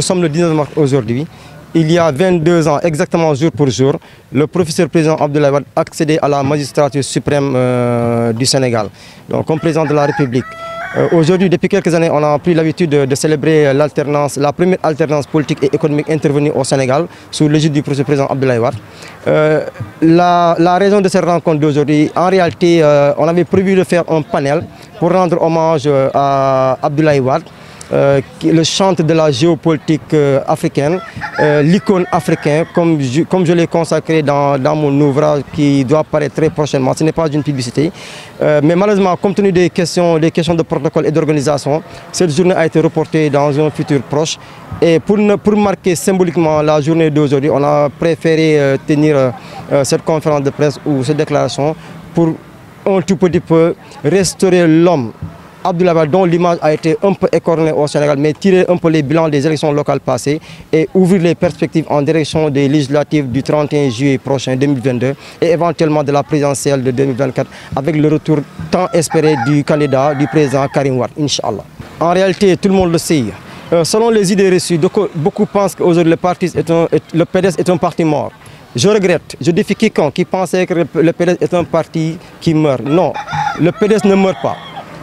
Nous sommes le 19 mars aujourd'hui. Il y a 22 ans, exactement jour pour jour, le professeur président Abdoulaye Wade accédait à la magistrature suprême du Sénégal, donc comme président de la République. Aujourd'hui, depuis quelques années, on a pris l'habitude de célébrer l'alternance, la première alternance politique et économique intervenue au Sénégal sous l'égide du professeur président Abdoulaye Wade. La raison de cette rencontre d'aujourd'hui, en réalité, on avait prévu de faire un panel pour rendre hommage à Abdoulaye Wade, le chantre de la géopolitique africaine, l'icône africain, comme je l'ai consacré dans mon ouvrage qui doit paraître très prochainement. Ce n'est pas une publicité. Mais malheureusement, compte tenu des questions de protocole et d'organisation, cette journée a été reportée dans un futur proche. Et pour marquer symboliquement la journée d'aujourd'hui, on a préféré tenir cette conférence de presse ou cette déclaration pour un tout petit peu restaurer l'homme Abdoulaye Wade, dont l'image a été un peu écornée au Sénégal, mais tirer un peu les bilans des élections locales passées et ouvrir les perspectives en direction des législatives du 31 juillet prochain 2022 et éventuellement de la présidentielle de 2024 avec le retour tant espéré du candidat, du président Karim Wade, Inch'Allah. En réalité, tout le monde le sait. Selon les idées reçues, beaucoup pensent qu'aujourd'hui le PDS est un parti mort. Je regrette, je défie quiconque qui pensait que le PDS est un parti qui meurt. Non, le PDS ne meurt pas.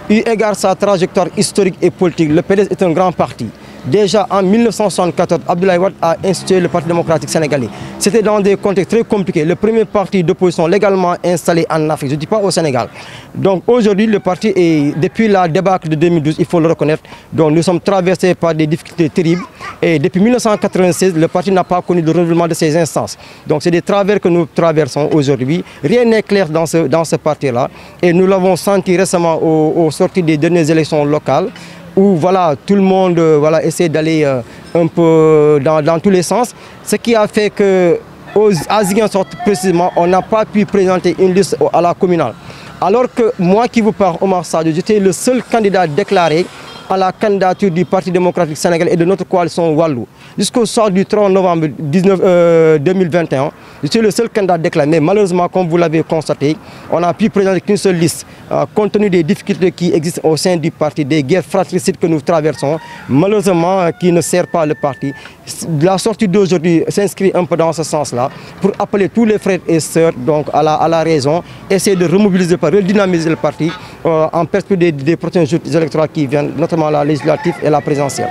Eu égard à sa trajectoire historique et politique, le PDS est un grand parti. Déjà en 1974, Abdoulaye Wade a institué le Parti démocratique sénégalais. C'était dans des contextes très compliqués. Le premier parti d'opposition légalement installé en Afrique, je ne dis pas au Sénégal. Donc aujourd'hui, le parti est, depuis la débâcle de 2012, il faut le reconnaître, donc nous sommes traversés par des difficultés terribles. Et depuis 1996, le parti n'a pas connu le renouvellement de ses instances. Donc c'est des travers que nous traversons aujourd'hui. Rien n'est clair dans ce parti-là. Et nous l'avons senti récemment aux sorties des dernières élections locales, où voilà, tout le monde essaie d'aller un peu dans tous les sens. Ce qui a fait qu'à Ziguinchor précisément, on n'a pas pu présenter une liste à la communale. Alors que moi qui vous parle, Omar Sadio, j'étais le seul candidat déclaré à la candidature du Parti démocratique sénégalais et de notre coalition Wallou. Jusqu'au soir du 30 novembre 2021, je suis le seul candidat déclaré. Mais malheureusement, comme vous l'avez constaté, on n'a pu présenter qu'une seule liste. Compte tenu des difficultés qui existent au sein du parti, des guerres fratricides que nous traversons, malheureusement qui ne sert pas le parti. La sortie d'aujourd'hui s'inscrit un peu dans ce sens-là pour appeler tous les frères et sœurs donc, à la raison, essayer de remobiliser, redynamiser le parti en perspective des prochains jours électoraux qui viennent, notamment la législative et la présidentielle.